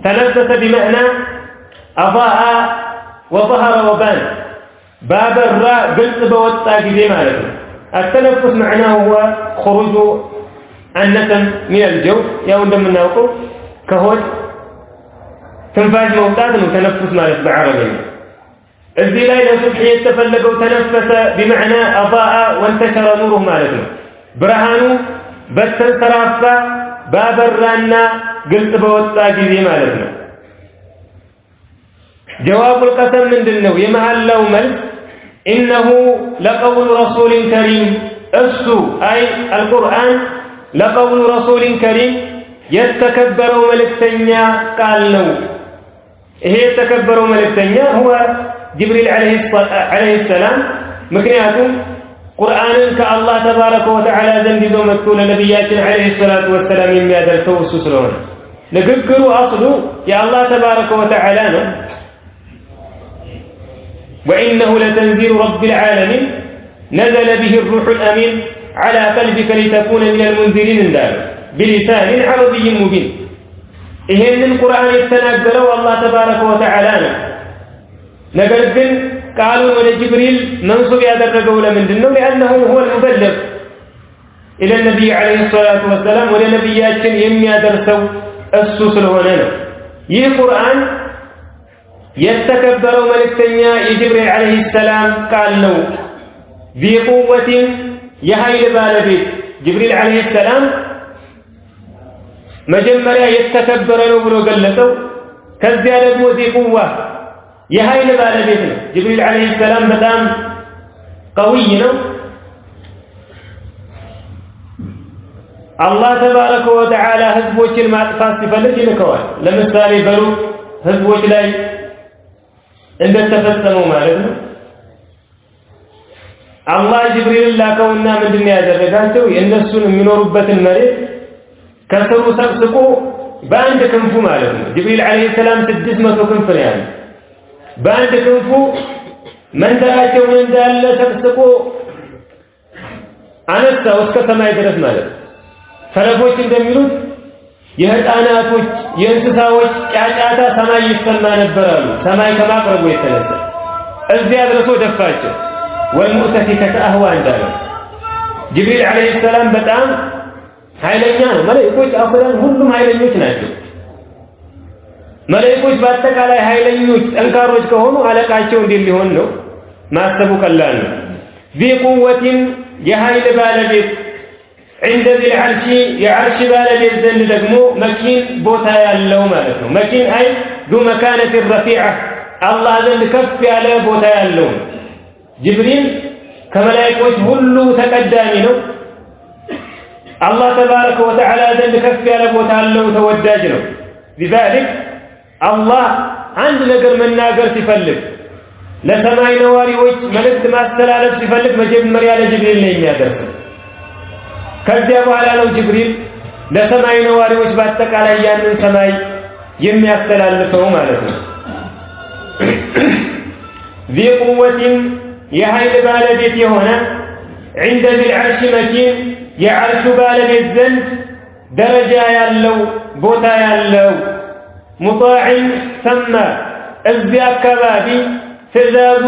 تنفس بمعنى أضاء وظهر وبان باب الراء قلت بوطا جزي مالك التنفس معناه هو خروج النسم من الجو يوم من نوقف كهود تنفاج موتات وتنفس مالك بعربي الذي لا يصبح يتفلق وتنفس بمعنى أضاء وانتشر نوره مالته برهانه بس انصرافا باب الرانا قلت بوطا جزي مالتنا جواب القسم من دنو يمهل له ملك إنه لقول رسول كريم السو أي القرآن لقول رسول كريم يتكبر ملك تنيا قال له هي يتكبر ملك تنيا هو جبريل عليه السلام مكنياتهم قرآن كالله تبارك وتعالى زندزو مكتول نبياتنا عليه الصلاة والسلام يميادر توسسلون نقروا أصله يا الله تبارك وتعالى وإنه لتنزيل رب العالمين نزل به الروح الأمين على قلبك لتكون من المنذرين دار بلسان عربي مبين إهن القرآن يتنزل والله تبارك وتعالى نقربن قالوا ولا جبريل منصوب يدرجوا لمندنه لأنه هو المبلغ إلى النبي عليه الصلاة والسلام ولا نبيات يميادرسوا السوسل هنا يه قرآن يتكبر ملكتنيا جبريل عليه السلام قال له ذي قوة يهيل بالبيت جبريل عليه السلام مجمريا يتكبر له بلو قلته كذلك ذي قوة يهيل بالبيت جبريل عليه السلام بدام قوي الله تبارك وتعالى هزبوش المعطفات فلج لكوان لمثالي بلو هزبوش لاي عند التفسموا مالنا الله جبريل لا كوننا من دنيا درجاته ينسون من ربة المريض كسروا سبسقوا باند كنفو مالنا جبريل عليه السلام 600 كنف يعني باند كنفو من دراجه من دال سبسقوا أنسى وسك سماء درس مالنا ፈረፎች እንደሚሉት የህፃናቶች የእንስሳዎች ጫጫታ ሰማይ ይሰማ ነበራሉ ሰማይ ከማቅረቡ የተነሳ እዚያ ድረስ ደፋቸው ወልሙተፊከተ አህዋ እንዳለ ጅብሪል አለይሂ ሰላም በጣም ኃይለኛ ነው መላእክቶች አሁን ሁሉም ኃይለኞች ናቸው መላእክቶች በአጠቃላይ ኃይለኞች ጠንካሮች ከሆኑ አለቃቸው እንዴት ሊሆን ነው ማሰቡ ቀላል ነው ذي قوة የኃይል ባለቤት عند ذي العرش يعرش بالبيت زند دغمو مكين بوتا يالو معناته مكين اي ذو مكانه رفيعه الله زند كف ያለ ቦታ ያለው ጅብሪል ከመላእክቶች ሁሉ ተቀዳሚ ነው الله تبارك وتعالى زند كف ያለ ቦታ ያለው ተወዳጅ ነው لذلك الله አንድ ነገር መናገር ሲፈልግ ለሰማይ ነዋሪዎች መልእክት ማስተላለፍ ሲፈልግ መጀመሪያ ለጅብሪል ነው የሚያደርገው ከዚያ በኋላ ነው ጅብሪል ለሰማይ ነዋሪዎች በአጠቃላይ ያንን ሰማይ የሚያስተላልፈው ማለት ነው ذي قوة የኃይል ባለቤት የሆነ عند ذي العرش مكين የዓርሹ ባለቤት ዘንድ ደረጃ ያለው ቦታ ያለው مطاع ثم እዚያ አካባቢ ትእዛዙ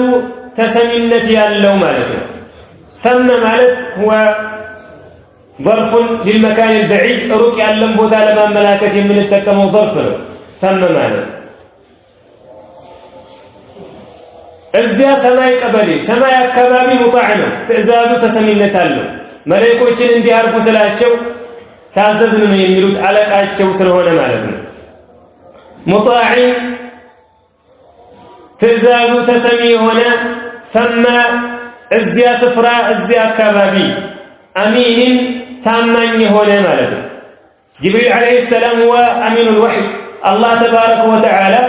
ተሰሚነት ያለው ማለት ነው ثم ማለት هو ظرف للمكان البعيد روك يعلم بوتا لما ملاكة من التكمو ظرف ثم معنى እዚያ ሰማይ ቀበሌ ሰማይ አካባቢ ሙጣዕ ነው ትእዛዙ ተሰሚነት አለው መላእክቶችን እንዲያርጉ ስላቸው ታዘዝን ነው የሚሉት አለቃቸው ስለሆነ ማለት ነው ሙጣዕ ትእዛዙ ተሰሚ የሆነ ሰማ እዚያ ስፍራ እዚያ አካባቢ አሚን ታማኝ የሆነ ማለት ነው ጅብሪል አለይሂ ሰላም هو امين الوحي الله تبارك وتعالى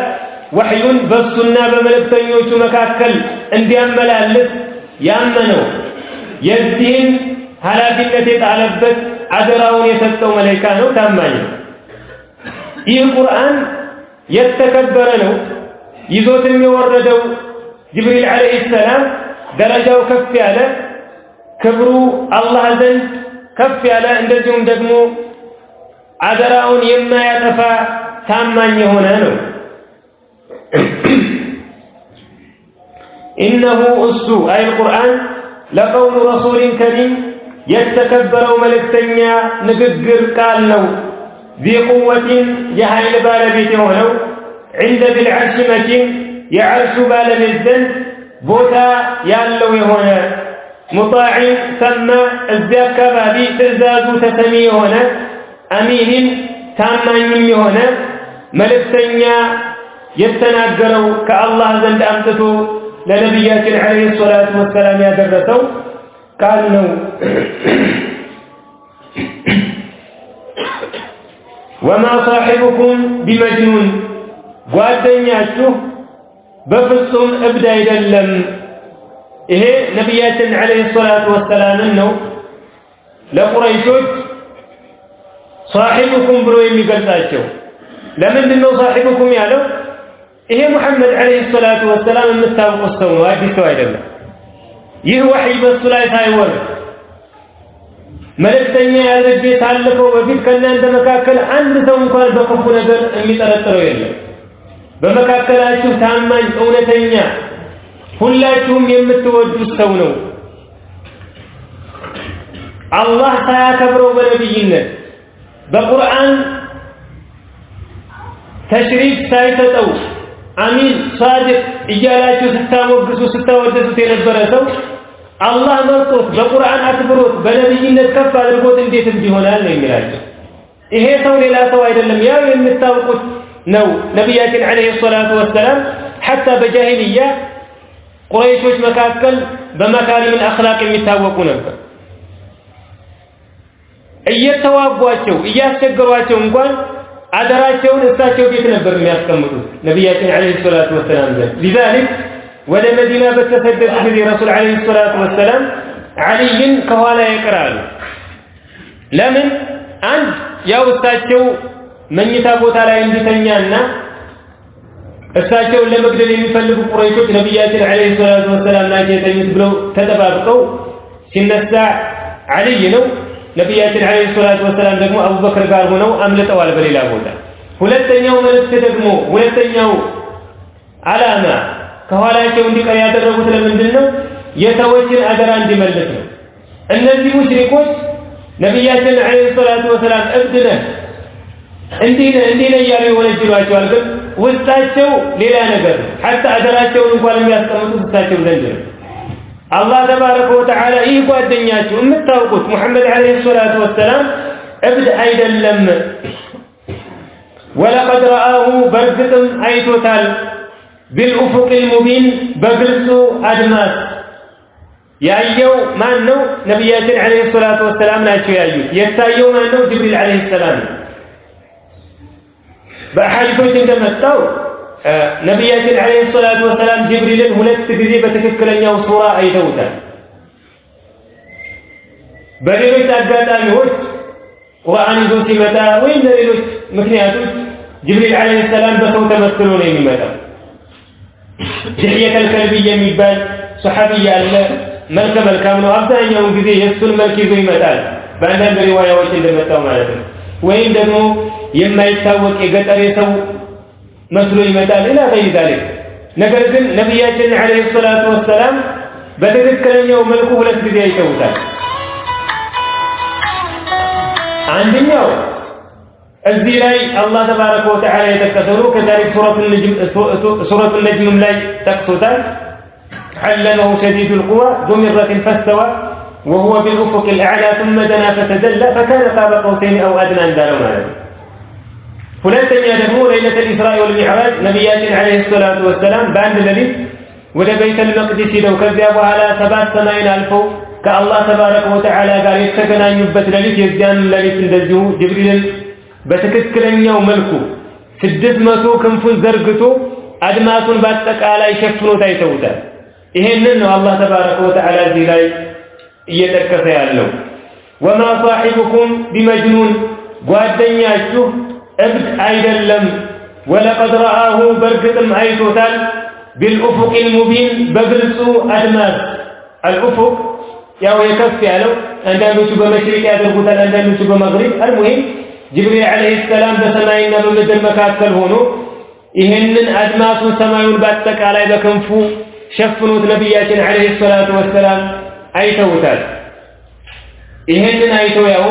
ወህዩን በሱና በመልእክተኞቹ መካከል እንዲያመላልስ ያመነው የዚህን ኃላፊነት የጣለበት አደራውን የሰጠው መላእክት ነው ታማኝ ይህ ቁርአን የተከበረ ነው ይዞትም የወረደው ጅብሪል አለይሂ ሰላም ደረጃው ከፍ ያለ ክብሩ አላህ ዘንድ ከፍ ያለ እንደዚሁም ደግሞ አደራውን የማያጠፋ ታማኝ የሆነ ነው إنه أسلو أي القرآن لقول رسول كريم يتكبر ملكتنيا نقدر قال له ذي قوة يهيل بالبيت ولو عند ذي العرش مكين يعرش بالبيت بوتا يالو هنا مطاع ثم الزاك بابي تزاز تسمي هنا أمين تامن هنا ملكتنيا يتناقروا كالله زند أمتته لنبياتنا عليه الصلاة والسلام يا درسوا قال له وما صاحبكم بمجنون ጓደኛችሁ በፍጹም እብድ አይደለም ይሄ ነብያችን አለይሂ ሰላቱ ወሰላም ነው ለቁረይሾች صاحبكم ብሎ የሚገልጻቸው ለምንድን ነው صاحبكم ያለው ይሄ መሐመድ አለይሂ ሰላቱ ወሰላም የምታውቁት ሰው ነው አዲስ ሰው አይደለም ይህ ወህይ በሱ ላይ ሳይወርድ መልእክተኛ ያለጀ ታልፈው በፊት ከእናንተ መካከል አንድ ሰው እንኳን በክፉ ነገር የሚጠረጥረው የለም በመካከላችሁ ታማኝ እውነተኛ ሁላችሁም የምትወዱት ሰው ነው አላህ ሳያከብረው በነብይነት በቁርአን ተሽሪፍ ሳይሰጠው አሚን صادق እያላችሁ ስታሞግሱ ስታወደሱት የነበረ ሰው አላህ መርጦት በቁርአን አክብሮት በነብይነት ከፍ አድርጎት እንዴት እንዲሆናል ነው የሚላቸው ይሄ ሰው ሌላ ሰው አይደለም ያው የምታውቁት ነው ነብያችን አለይሂ ሰላቱ ወሰላም حتى በጃሂልያ ቁረይሾች መካከል በመካሪም الأخلاق የሚታወቁ ነበር እየተዋጓቸው እያስቸገሯቸው እንኳን አደራቸውን እሳቸው ቤት ነበር የሚያስቀምጡት ነብያችን አለይሂ ሰላቱ ወሰላም لذلك ወደ መዲና በተሰደዱ ጊዜ ረሱል አለይሂ ሰላቱ ወሰላም አሊን ከኋላ ይቀራሉ ለምን አንድ ያው እሳቸው መኝታ ቦታ ላይ እንዲተኛና እሳቸውን ለመግደል የሚፈልጉ ቁረይሾች ነብያችን አለይሂ ሰላቱ ወሰላም ላይ የተኙት ብለው ተጠባብቀው ሲነሳ አሊ ነው ነብያችን አለይሂ ሰላቱ ወሰላም ደግሞ አቡበክር ጋር ሆነው አምልጠዋል በሌላ ቦታ ሁለተኛው መልእክት ደግሞ ሁለተኛው አላማ ከኋላቸው እንዲቀር ያደረጉት ለምንድነው የተወችን አደራ እንዲመልስ ነው እነዚህ ሙሽሪኮች ነብያችን አለይሂ ሰላቱ ወሰላም እብድነ እንዲነ ያሉ ወለጅሏቸዋል ግን ውስጣቸው ሌላ ነገር حتى አደራቸውን እንኳን የሚያስቀምጡት ውስጣቸው ዘንድ ነው الله تبارك وتعالى ይህ ጓደኛችሁ የምታውቁት ሙሐመድ አለይሂ ሰላቱ ወሰላም እብድ አይደለም ولقد رآه برزقም አይቶታል بالافق المبين በግልጹ አድማስ ያየው ማን ነው ነብያችን አለይሂ ሰላቱ ወሰላም ናቸው ያዩት የታየው ማን ነው ጅብሪል አለይሂ ሰላም በሐዲሶች እንደመጣው ነብያችን አለይሂ ሰላቱ ወሰላም ጅብሪልን ሁለት ጊዜ በትክክለኛው ሱራ አይተውታል በሌሎች አጋጣሚዎች ቁርአን ይዞ ሲመጣ ወይም ለሌሎች ምክንያቶች ጅብሪል አለይሂ ሰላም በሰው ተመስሎ ነው የሚመጣው ዲህየተል ከልቢ የሚባል ሱሐቢ ያለ መልከ መልካም ነው አብዛኛውን ጊዜ የሱን መልክ ይዞ ይመጣል በአንዳንድ ሪዋያዎች እንደመጣው ማለት ነው ወይም ደግሞ የማይታወቅ የገጠር ሰው መስሎ ይመጣል ኢላ ገይር ذلك ነገር ግን ነብያችን አለይሂ ሰላቱ ወሰላም በትክክለኛው መልኩ ሁለት ጊዜ አይተውታል አንደኛው እዚህ ላይ አላህ ተባረከ ወተዓላ የተከሰሩ ከታሪክ ሱረቱ ነጅም ላይ ተከሰታል علمه شديد القوى ذو مرة فاستوى وهو بالأفق الأعلى ثم دنا فتدلى فكان قاب قوسين أو أدنى እንዳለው ማለት ነው። ሁለተኛ ደግሞ ለይለቱል ኢስራ ወልሚዕራጅ ነብያችን አለይሂ ሰላቱ ወሰላም በአንድ ሌሊት ወደ ቤተል መቅዲስ ሄደው ከዚያ በኋላ ሰባት ሰማይን አልፈው ከአላህ ተባረከ ወተዓላ ጋር የተገናኙበት ሌሊት የዚያን ሌሊት እንደዚሁ ጅብሪል በትክክለኛው መልኩ 600 ክንፉን ዘርግቶ አድማሱን በአጠቃላይ ሸፍኖ ታይተውታል። ይሄንን ነው አላህ ተባረከ ወተዓላ እዚህ ላይ እየጠቀሰ ያለው። ወማ صاحبكم بمجنون ጓደኛችሁ እብድ አይደለም ወለቀድ ረአሁ በርግጥም አይቶታል بالأفق المبين በግልጹ አድማስ الأفق ያው የከፍ ያለው አንዳንዶቹ በመሽሪቅ ያደርጉታል አንዳንዶቹ በመግሪብ المهم ጅብሪል አለይሂ ሰላም በሰማይና በምድር መካከል ሆኖ ይሄንን አድማሱን ሰማዩን በአጠቃላይ በክንፉ ሸፍኖት ነብያችን አለይሂ ሰላቱ ወሰላም አይተውታል። ይሄንን አይተው ያው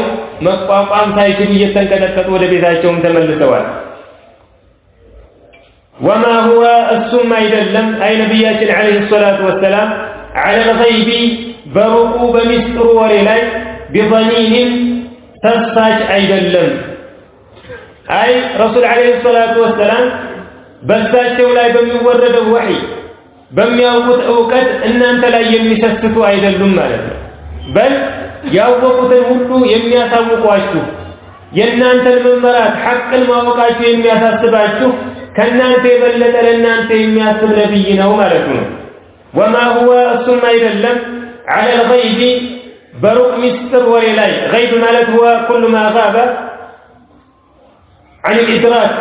መቋቋም ሳይችሉ እየተንቀጠቀጡ ወደ ቤታቸውም ተመልሰዋል። ወማ ሁወ እሱም አይደለም አይ ነብያችን አለይሂ ሰላቱ ወሰላም على الغيب በሩቁ በሚስጥሩ ወሬ ላይ بظنين ተሳች አይደለም። አይ ረሱል አለይሂ ሰላቱ ወሰላም በዛቸው ላይ በሚወረደው ወህይ በሚያውቁት ዕውቀት እናንተ ላይ የሚሰስቱ አይደሉም ማለት ነው። በል ያወቁትን ሁሉ የሚያሳውቋችሁ የእናንተን መመራት ሐቅን ማወቃችሁ የሚያሳስባችሁ ከእናንተ የበለጠ ለእናንተ የሚያስብ ነብይ ነው ማለት ነው። ወማ ሁወ እሱም አይደለም على الغيب በሩቅ ሚስጥር ወሬ ላይ غيب ማለት هو كل ما غاب عن الإدراك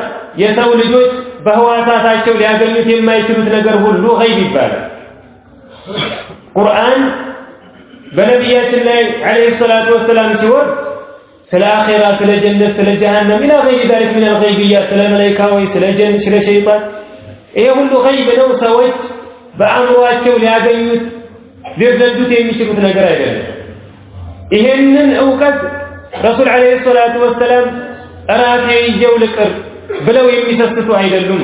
የሰው ልጆች በህዋሳታቸው ሊያገኙት የማይችሉት ነገር ሁሉ غيب ይባላል። ቁርአን በነብያችን ላይ አለይሂ ሰላቱ ወሰላም ሲወርድ ስለ አኺራ ስለ ጀነት ስለ ጀሃነም ኢላ غير ذلك من الغيبيات ስለ መላእክቶች ስለ ጀን ስለ ሸይጣን ይሄ ሁሉ غيب ነው። ሰዎች በአእምሮአቸው ሊያገኙት ሊረዱት የሚችሉት ነገር አይደለም። ይሄንን ዕውቀት ረሱል አለይሂ ሰላቱ ወሰላም ራሴ ይዤው ልቅር ብለው የሚሰስቱ አይደሉም።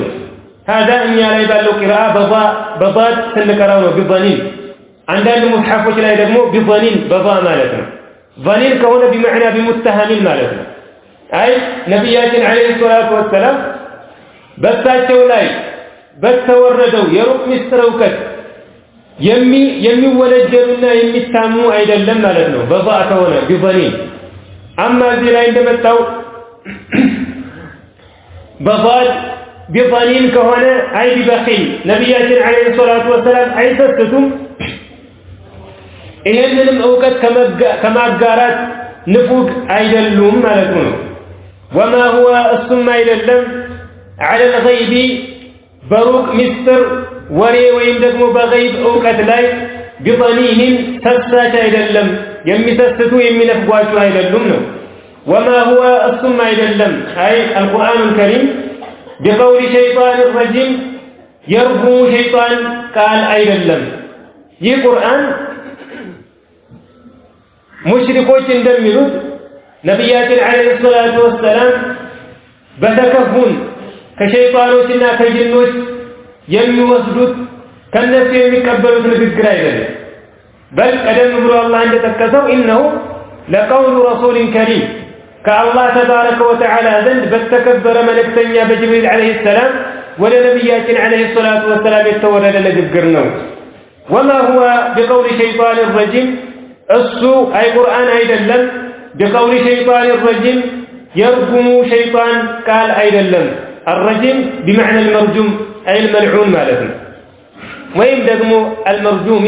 هذا እኛ ላይ ባለው ቂራአ በضاد ስንቀራው ነው بظنين አንዳንድ ሙስሐፎች ላይ ደግሞ بظنين በضاء ማለት ነው። ظنين ከሆነ بمعنى بمتهم ማለት ነው። አይ ነብያችን አለይሂ ሰላቱ ወሰላም በሳቸው ላይ በተወረደው የሩቅ ሚስጥር ዕውቀት የሚወለጀሉና የሚታሙ አይደለም ማለት ነው። በضاء ከሆነ بظنين አማ እዚህ ላይ እንደመጣው በضاد بظنين ከሆነ አይ ببخيل ነብያችን አለይሂ ሰላቱ ወሰላም አይሰስቱም። ይሄንንም ዕውቀት ከማጋራት ንፉግ አይደሉም ማለት ነው። ወማ هو እሱም አይደለም على الغيب በሩቅ ሚስጥር ወሬ ወይም ደግሞ በغيب ዕውቀት ላይ بظنين ተሳች አይደለም የሚሰስቱ የሚነፍጓቸው አይደሉም ነው። وما هو እሱም አይደለም አይ القرآن الكريم بقول شيطان الرجيم يرجو شيطان قال አይደለም። ይህ ቁርአን ሙሽሪኮች እንደሚሉት ነብያችን አለይሂ ሰላቱ ወሰላም በተከፉን ከሸይጣኖችና ከጅኖች የሚወስዱት ከነሱ የሚቀበሉት ንግግር አይደለም። በል ቀደም ብሎ አላህ እንደተከሰው ኢነሁ ለቀውሉ ረሱልን ከሪም ከአላህ ተባረከ ወተዓላ ዘንድ በተከበረ መልእክተኛ በጅብሪል አለይሂ ሰላም ወደ ነብያችን አለይሂ ሰላቱ ወሰላም የተወረደ ንግግር ነው። ወማ ሁወ ቢቀውሊ ሸይጣን ረጂም እሱ አይ ቁርአን አይደለም ቢቀውሊ ሸይጣን ረጂም የርጉሙ ሸይጣን ቃል አይደለም። الرجيم بمعنى المرجوم أي الملعون مالتنا ويم دقمو المرجوم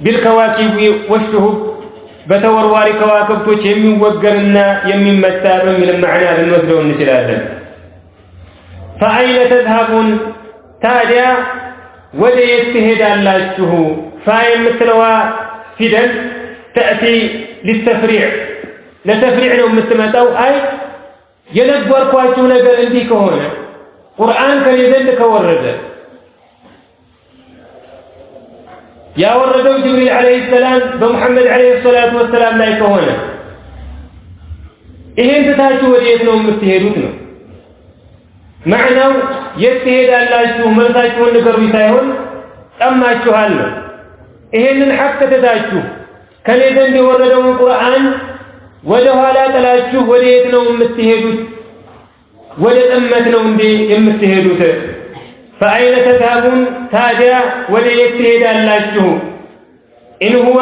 بالكواكب والشهب بتورواري كواكب توش يمين وقرنا يمين متاب من المعنى للنوزل والنسلاسل فأين تذهبون تاجا وجه يستهد الله الشهو فاين مثلوا فدن تأتي للتفريع لتفريع لهم مثل أي የነገርኳችሁ ነገር እንዲህ ከሆነ ቁርአን ከኔ ዘንድ ከወረደ ያወረደው ጅብሪል አለይሂ ሰላም በመሐመድ አለይሂ ሰላቱ ወሰላም ላይ ከሆነ ይሄን ትታችሁ ወዴት ነው የምትሄዱት ነው ማዕናው የት ትሄዳላችሁ መልሳችሁን ንገሩኝ ሳይሆን ጠማችኋል ነው። ይሄንን ሐቅ ትታችሁ ከኔ ዘንድ የወረደውን ቁርአን ወደ ኋላ ጥላችሁ ወደ የት ነው የምትሄዱት? ወደ ጥመት ነው እንዴ የምትሄዱት? فأين تذهبون ታዲያ ወደ የት ትሄዳላችሁ? إن هو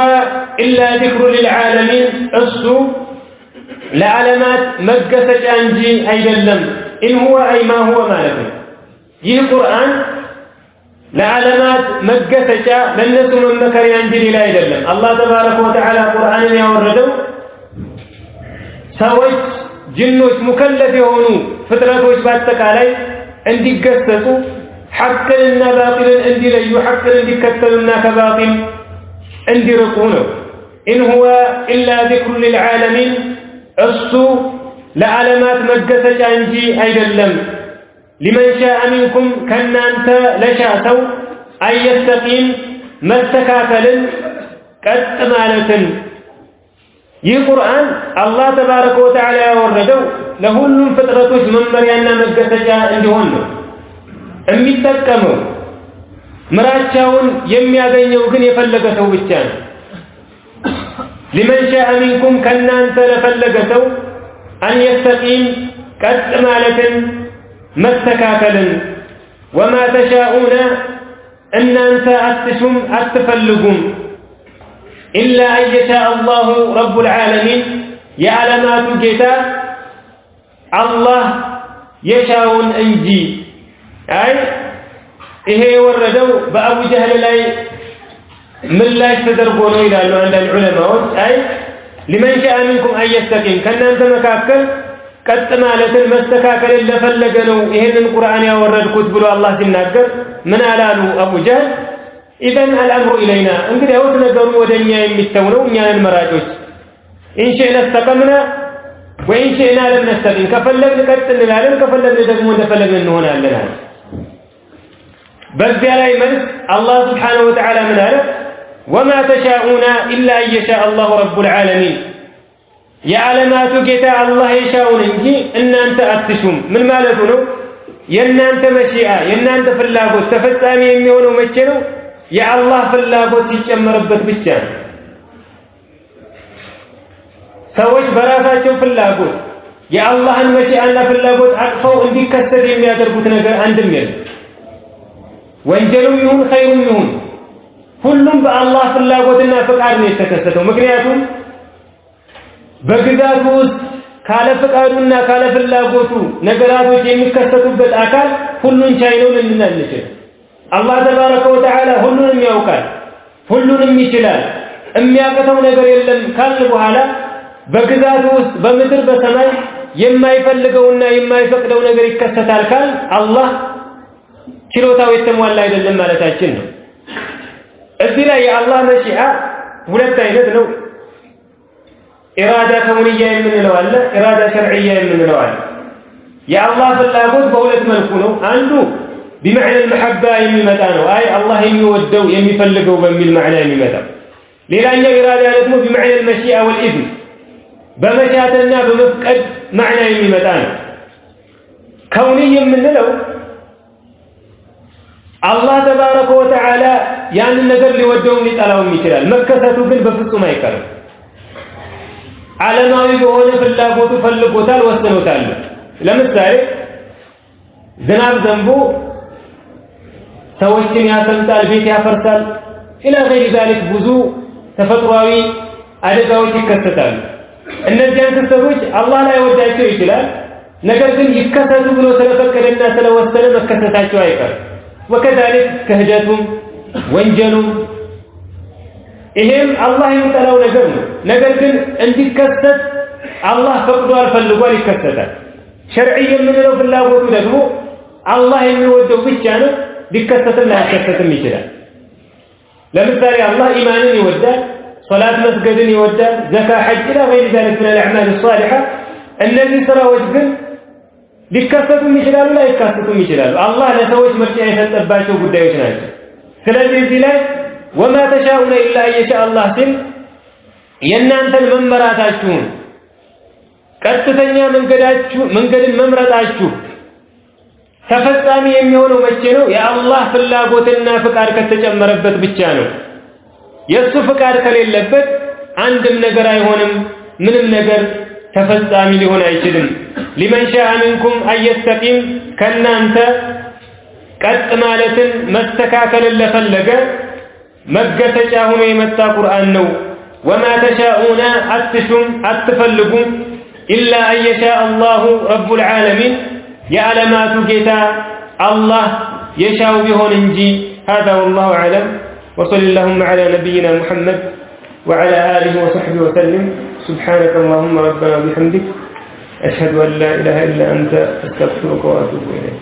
إلا ذكر للعالمين እሱ ለዓለማት መገሰጫ እንጂ አይደለም። إن هو أي ما هو ማለት ነው። ይህ ቁርአን ለዓለማት መገሰጫ ለነሱ መመከሪያ እንጂ ሌላ አይደለም። አላህ ተባረከ ወተዓላ ቁርአንን ያወረደው ሰዎች፣ ጅኖች፣ ሙከለፍ የሆኑ ፍጥረቶች በአጠቃላይ እንዲገሰጹ፣ ሐቅንና ባጢልን እንዲለዩ፣ ሐቅን እንዲከተሉና ከባጢል እንዲርቁ ነው። إن هو إلا ذكر للعالمين እሱ ለዓለማት መገሰጫ እንጂ አይደለም። لمن شاء منكم ከናንተ ለሻሰው አየስተቂም መስተካከልን ቀጥ ማለትን። ይህ ቁርአን አላህ ተባረከ ወተዓላ ያወረደው ለሁሉም ፍጥረቶች መመሪያና መገሰጫ እንዲሆን ነው። የሚጠቀመው ምራቻውን የሚያገኘው ግን የፈለገ ሰው ብቻ ነው። لمن شاء منكم ከናንተ ለፈለገ ሰው አየስተቂም ቀጥ ማለትን መስተካከልን። وما تشاءون እናንተ አትሹም አትፈልጉም إلا أن يشاء الله رب العالمين የዓለማቱ ጌታ አላህ የሻውን እንጂ። አይ ይሄ የወረደው በአቡ ጀህል ላይ ምላሽ ተደርጎ ነው ይላሉ አንዳንድ ዑለማዎች። አይ لمن شاء منكم أن يستقيم ከናንተ መካከል ቀጥ ማለትን መስተካከልን ለፈለገ ነው ይሄንን ቁርአን ያወረድኩት ብሎ አላህ ሲናገር ምን አላሉ አቡ ጀህል? ኢዘን አልአምሩ ኢለይና እንግዲያውስ ነገሩ ወደኛ የሚተው ነው፣ እኛን መራጮች። ኢን ሸእና እስተቀምና ወኢን ሸእና ለም ነስተቂም ከፈለግን ቀጥ እንላለን፣ ከፈለግን ደግሞ እንደፈለግን እንሆናለን አለ። በዚያ ላይ መልስ አላህ ሱብሓነሁ ወተዓላ ምን አለ? ወማ ተሻኡና ኢላ አን የሻእ አላሁ ረቡል ዓለሚን የዓለማቱ ጌታ አላህ የሻውን እንጂ እናንተ አትሹም። ምን ማለቱ ነው? የእናንተ መሺአ የእናንተ ፍላጎት ተፈጻሚ የሚሆነው መቼ ነው? የአላህ ፍላጎት ሲጨመርበት ብቻ ነው። ሰዎች በራሳቸው ፍላጎት የአላህን መሺአና ፍላጎት አቅፈው እንዲከሰት የሚያደርጉት ነገር አንድም የለም። ወንጀሉም ይሁን ኸይሩም ይሁን ሁሉም በአላህ ፍላጎትና ፍቃድ ነው የተከሰተው። ምክንያቱም በግዛቱ ውስጥ ካለ ፍቃዱና ካለ ፍላጎቱ ነገራቶች የሚከሰቱበት አካል ሁሉን ቻይ ነው ልንል አንችልም። አላህ ተባረከ ወተዓላ ሁሉንም ያውቃል፣ ሁሉንም ይችላል፣ የሚያቅተው ነገር የለም ካል በኋላ በግዛቱ ውስጥ በምድር በሰማይ የማይፈልገውና የማይፈቅደው ነገር ይከሰታል ካል አላህ ችሎታው የተሟላ አይደለም ማለታችን ነው። እዚህ ላይ የአላህ መሺአ ሁለት አይነት ነው። ኢራዳ ከውንያ የምንለው አለ፣ ኢራዳ ሸርዕያ የምንለው አለ። የአላህ ፍላጎት በሁለት መልኩ ነው። አንዱ ቢመዕና المحبة የሚመጣ ነው። አይ አላህ የሚወደው የሚፈልገው በሚል ማዕና የሚመጣ። ሌላኛው ኢራዳ ደግሞ ቢመዕና المشيئة والإذن በመሻትና በመፍቀድ ማዕና የሚመጣ ነው። ከውንያ የምንለው አላህ ተባረከ ወተዓላ ያንን ነገር ሊወደውም ሊጠላውም ይችላል። መከሰቱ ግን በፍጹም አይቀርም። ዓለማዊ በሆነ ፍላጎቱ ፈልጎታል፣ ወስኖታል። ለምሳሌ ዝናብ ዘንቦ ሰዎችን ያሰምጣል፣ ቤት ያፈርሳል፣ ኢላ ገይሪ ዛሊክ ብዙ ተፈጥሯዊ አደጋዎች ይከሰታሉ። እነዚያን ክስተቶች አላህ ላይ ወዳቸው ይችላል። ነገር ግን ይከሰቱ ብሎ ስለፈቀደና ስለወሰነ መከሰታቸው አይቀርም። ወከዛሊክ ክህደቱም ወንጀሉም ይሄም አላህ የሚጠላው ነገር ነው። ነገር ግን እንዲከሰት አላህ ፈቅዷል፣ ፈልጓል፣ ይከሰታል። ሸርዒ የምንለው ፍላጎቱ ደግሞ አላህ የሚወደው ብቻ ነው፣ ሊከሰትም ላይከሰትም ይችላል። ለምሳሌ አላህ ኢማንን ይወዳል፣ ሶላት መስገድን ይወዳል፣ ዘካ፣ ሐጅ ኢላ ገይሪ ዛሊክ ሚነል አዕማል ሷሊሐ። እነዚህ ስራዎች ግን ሊከሰቱም ይችላሉ፣ ላይከሰቱም ይችላሉ። አላህ ለሰዎች ምርጫ የሰጠባቸው ጉዳዮች ናቸው። ስለዚህ እዚህ ላይ ወማ ተሻኡነ ኢላ አን የሻእ አላህ ሲል የእናንተን መመራታችሁን ቀጥተኛ መንገድን መምረጣችሁ ተፈጻሚ የሚሆነው መቼ ነው? የአላህ ፍላጎትና ፍቃድ ከተጨመረበት ብቻ ነው። የሱ ፍቃድ ከሌለበት አንድም ነገር አይሆንም፣ ምንም ነገር ተፈጻሚ ሊሆን አይችልም። ሊመን ሻአ ሚንኩም አየስተቂም ከናንተ ቀጥ ማለትን መስተካከልን ለፈለገ መገሰጫ ሆኖ የመጣ ቁርአን ነው። ወማ ተሻኡና አትሹም አትፈልጉም ኢላ አየሻ አላሁ ረቡል ዓለሚን የዓለማቱ ጌታ አላህ የሻው ቢሆን እንጂ። هذا والله أعلم وصلى اللهم على نبينا محمد وعلى آله وصحبه وسلم. سبحانك اللهم ربنا وبحمدك أشهد أن لا إله إلا أنت أستغفرك وأتوب إليك.